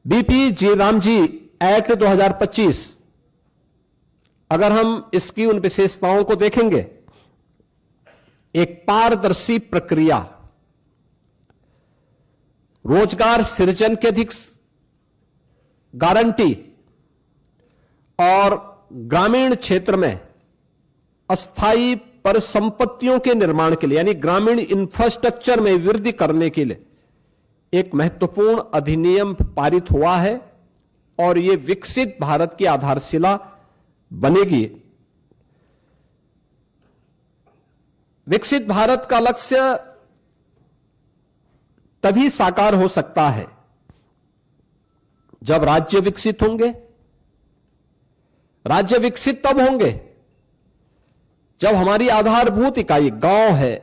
BP जी Ramji act 2025, अगर हम इसकी उन विशेषताओं को देखेंगे, एक पारदर्शी प्रक्रिया, रोजगार सृजन की अधिक गारंटी और ग्रामीण क्षेत्र में अस्थायी परिसंपत्तियों के निर्माण के लिए यानी ग्रामीण इंफ्रास्ट्रक्चर में वृद्धि करने के लिए एक महत्वपूर्ण अधिनियम पारित हुआ है और यह विकसित भारत की आधारशिला बनेगी। विकसित भारत का लक्ष्य तभी साकार हो सकता है जब राज्य विकसित होंगे। राज्य विकसित तब होंगे जब हमारी आधारभूत इकाई गांव है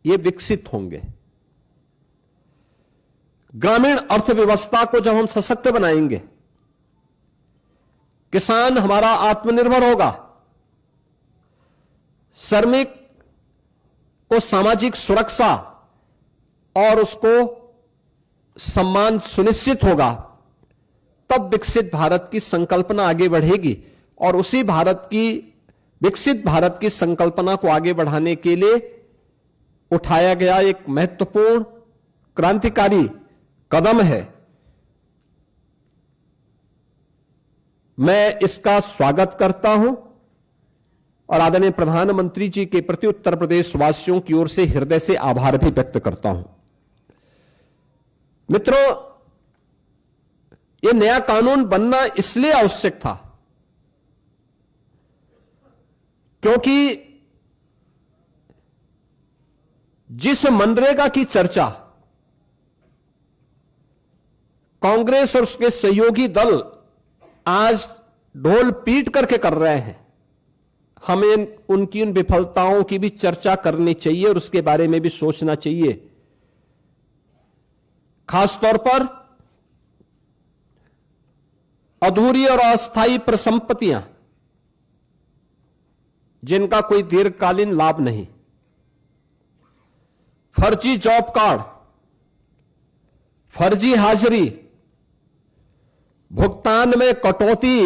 ये विकसित होंगे। ग्रामीण अर्थव्यवस्था को जब हम सशक्त बनाएंगे, किसान हमारा आत्मनिर्भर होगा, श्रमिक को सामाजिक सुरक्षा और उसको सम्मान सुनिश्चित होगा, तब विकसित भारत की संकल्पना आगे बढ़ेगी। और उसी विकसित भारत की संकल्पना को आगे बढ़ाने के लिए उठाया गया एक महत्वपूर्ण क्रांतिकारी कदम है। मैं इसका स्वागत करता हूं और आदरणीय प्रधानमंत्री जी के प्रति उत्तर प्रदेश वासियों की ओर से हृदय से आभार भी व्यक्त करता हूं। मित्रों, यह नया कानून बनना इसलिए आवश्यक था क्योंकि जिस मनरेगा की चर्चा कांग्रेस और उसके सहयोगी दल आज ढोल पीट करके कर रहे हैं, हमें उनकी उन विफलताओं की भी चर्चा करनी चाहिए और उसके बारे में भी सोचना चाहिए। खासतौर पर अधूरी और अस्थायी परिसंपत्तियां जिनका कोई दीर्घकालीन लाभ नहीं, फर्जी जॉब कार्ड, फर्जी हाजिरी, भुगतान में कटौती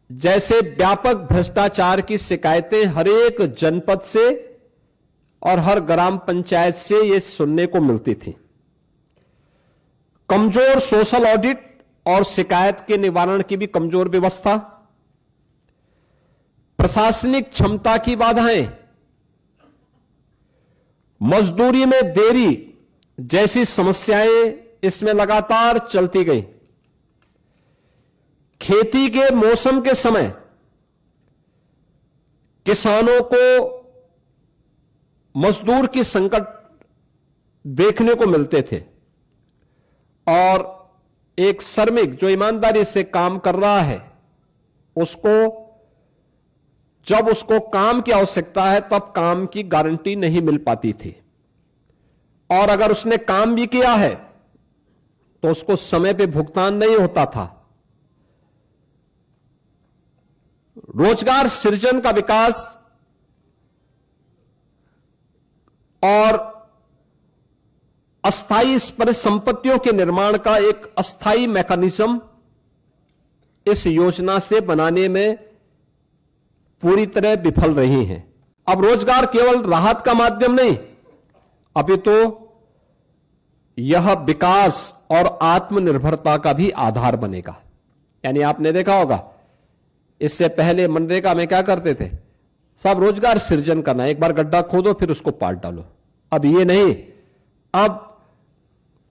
जैसे व्यापक भ्रष्टाचार की शिकायतें हर एक जनपद से और हर ग्राम पंचायत से ये सुनने को मिलती थी। कमजोर सोशल ऑडिट और शिकायत के निवारण की भी कमजोर व्यवस्था, प्रशासनिक क्षमता की बाधाएं, मजदूरी में देरी जैसी समस्याएं इसमें लगातार चलती गई। खेती के मौसम के समय किसानों को मजदूर की संकट देखने को मिलते थे और एक श्रमिक जो ईमानदारी से काम कर रहा है जब उसको काम की आवश्यकता है तब काम की गारंटी नहीं मिल पाती थी और अगर उसने काम भी किया है तो उसको समय पे भुगतान नहीं होता था। रोजगार सृजन का विकास और अस्थायी परिसंपत्तियों के निर्माण का एक अस्थायी मैकेनिज्म इस योजना से बनाने में पूरी तरह विफल रही हैं। अब रोजगार केवल राहत का माध्यम नहीं, अभी तो यह विकास और आत्मनिर्भरता का भी आधार बनेगा। यानी आपने देखा होगा इससे पहले मनरेगा में क्या करते थे, सब रोजगार सृजन करना, एक बार गड्ढा खोदो फिर उसको पाट डालो। अब ये नहीं, अब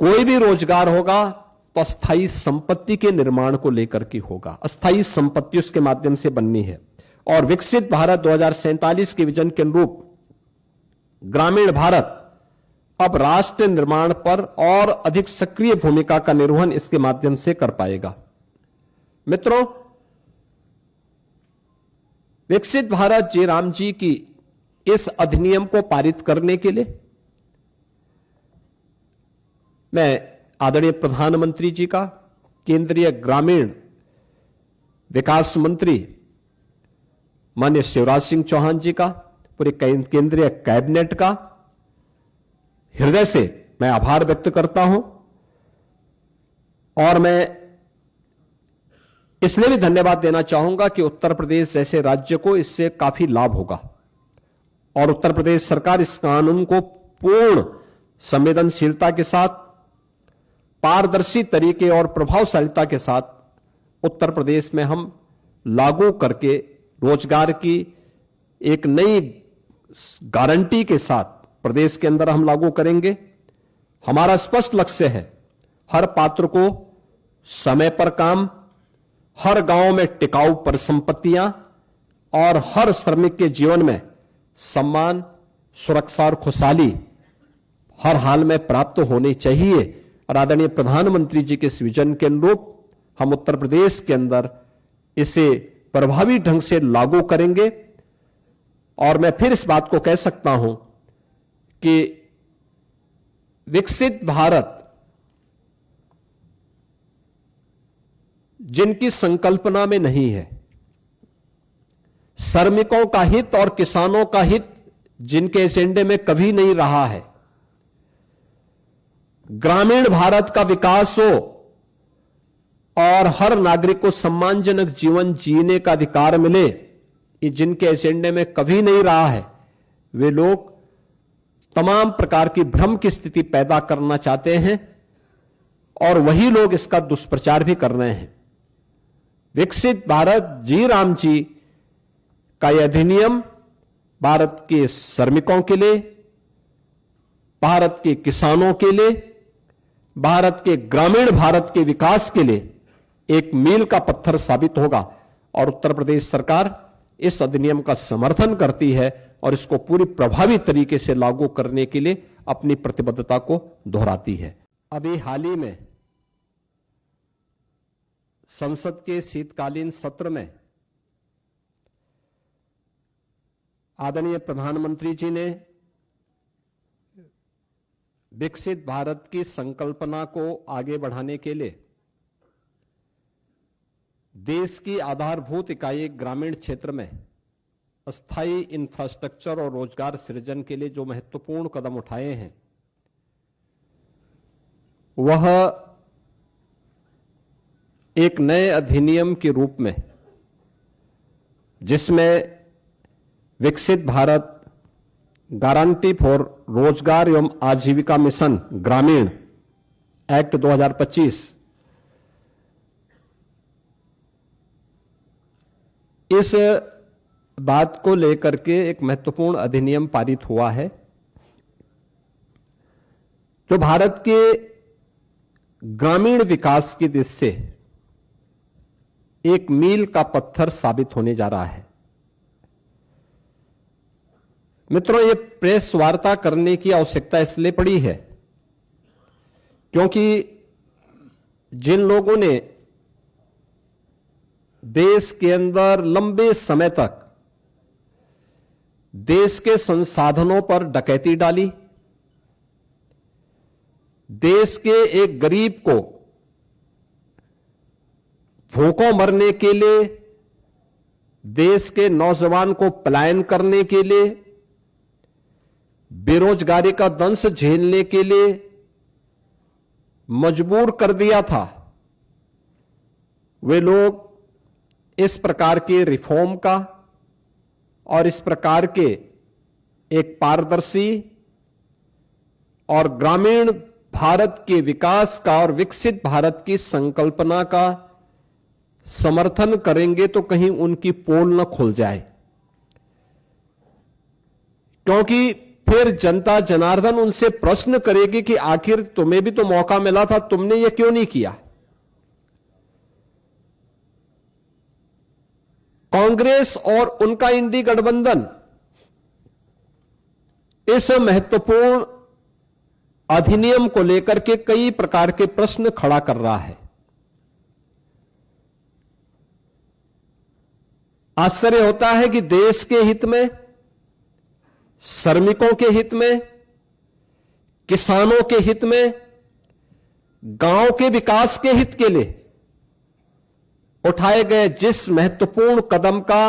कोई भी रोजगार होगा तो अस्थायी संपत्ति के निर्माण को लेकर के होगा, अस्थायी संपत्ति उसके माध्यम से बननी है। और विकसित भारत 2047 के विजन के अनुरूप ग्रामीण भारत अब राष्ट्र निर्माण पर और अधिक सक्रिय भूमिका का निर्वहन इसके माध्यम से कर पाएगा। मित्रों, विकसित भारत जी राम जी की इस अधिनियम को पारित करने के लिए मैं आदरणीय प्रधानमंत्री जी का, केंद्रीय ग्रामीण विकास मंत्री माननीय शिवराज सिंह चौहान जी का, पूरे केंद्रीय कैबिनेट का हृदय से मैं आभार व्यक्त करता हूं और मैं इसलिए भी धन्यवाद देना चाहूंगा कि उत्तर प्रदेश जैसे राज्य को इससे काफी लाभ होगा और उत्तर प्रदेश सरकार इस कानून को पूर्ण संवेदनशीलता के साथ, पारदर्शी तरीके और प्रभावशालिता के साथ उत्तर प्रदेश में हम लागू करके रोजगार की एक नई गारंटी के साथ प्रदेश के अंदर हम लागू करेंगे। हमारा स्पष्ट लक्ष्य है हर पात्र को समय पर काम, हर गांव में टिकाऊ परिसंपत्तियां और हर श्रमिक के जीवन में सम्मान, सुरक्षा और खुशहाली हर हाल में प्राप्त होनी चाहिए। और आदरणीय प्रधानमंत्री जी के इस विजन के अनुरूप हम उत्तर प्रदेश के अंदर इसे प्रभावी ढंग से लागू करेंगे। और मैं फिर इस बात को कह सकता हूं कि विकसित भारत जिनकी संकल्पना में नहीं है, श्रमिकों का हित और किसानों का हित जिनके एजेंडे में कभी नहीं रहा है, ग्रामीण भारत का विकास हो और हर नागरिक को सम्मानजनक जीवन जीने का अधिकार मिले, ये जिनके एजेंडे में कभी नहीं रहा है, वे लोग तमाम प्रकार की भ्रम की स्थिति पैदा करना चाहते हैं और वही लोग इसका दुष्प्रचार भी कर रहे हैं। विकसित भारत जी राम जी का यह अधिनियम भारत के श्रमिकों के लिए, भारत के किसानों के लिए, भारत के ग्रामीण भारत के विकास के लिए एक मील का पत्थर साबित होगा और उत्तर प्रदेश सरकार इस अधिनियम का समर्थन करती है और इसको पूरी प्रभावी तरीके से लागू करने के लिए अपनी प्रतिबद्धता को दोहराती है। अभी हाल ही में संसद के शीतकालीन सत्र में आदरणीय प्रधानमंत्री जी ने विकसित भारत की संकल्पना को आगे बढ़ाने के लिए देश की आधारभूत इकाई ग्रामीण क्षेत्र में अस्थायी इंफ्रास्ट्रक्चर और रोजगार सृजन के लिए जो महत्वपूर्ण कदम उठाए हैं, वह एक नए अधिनियम के रूप में, जिसमें विकसित भारत गारंटी फॉर रोजगार एवं आजीविका मिशन ग्रामीण एक्ट 2025 इस बात को लेकर के एक महत्वपूर्ण अधिनियम पारित हुआ है जो भारत के ग्रामीण विकास की दिशा से एक मील का पत्थर साबित होने जा रहा है। मित्रों, ये प्रेस वार्ता करने की आवश्यकता इसलिए पड़ी है क्योंकि जिन लोगों ने देश के अंदर लंबे समय तक देश के संसाधनों पर डकैती डाली, देश के एक गरीब को भूखों मरने के लिए, देश के नौजवान को पलायन करने के लिए, बेरोजगारी का दंश झेलने के लिए मजबूर कर दिया था, वे लोग इस प्रकार के रिफॉर्म का और इस प्रकार के एक पारदर्शी और ग्रामीण भारत के विकास का और विकसित भारत की संकल्पना का समर्थन करेंगे तो कहीं उनकी पोल न खुल जाए, क्योंकि फिर जनता जनार्दन उनसे प्रश्न करेगी कि आखिर तुम्हें भी तो मौका मिला था, तुमने ये क्यों नहीं किया। कांग्रेस और उनका इंडी गठबंधन इस महत्वपूर्ण अधिनियम को लेकर के कई प्रकार के प्रश्न खड़ा कर रहा है। आश्चर्य होता है कि देश के हित में, श्रमिकों के हित में, किसानों के हित में, गांव के विकास के हित के लिए उठाए गए जिस महत्वपूर्ण कदम का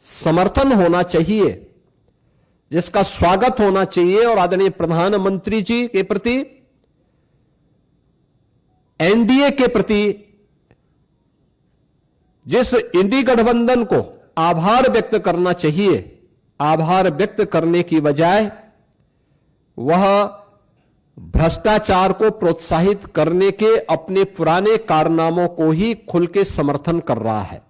समर्थन होना चाहिए, जिसका स्वागत होना चाहिए और आदरणीय प्रधानमंत्री जी के प्रति एनडीए के प्रति जिस इंडी गठबंधन को आभार व्यक्त करना चाहिए, आभार व्यक्त करने की बजाय वह भ्रष्टाचार को प्रोत्साहित करने के अपने पुराने कारनामों को ही खुल के समर्थन कर रहा है।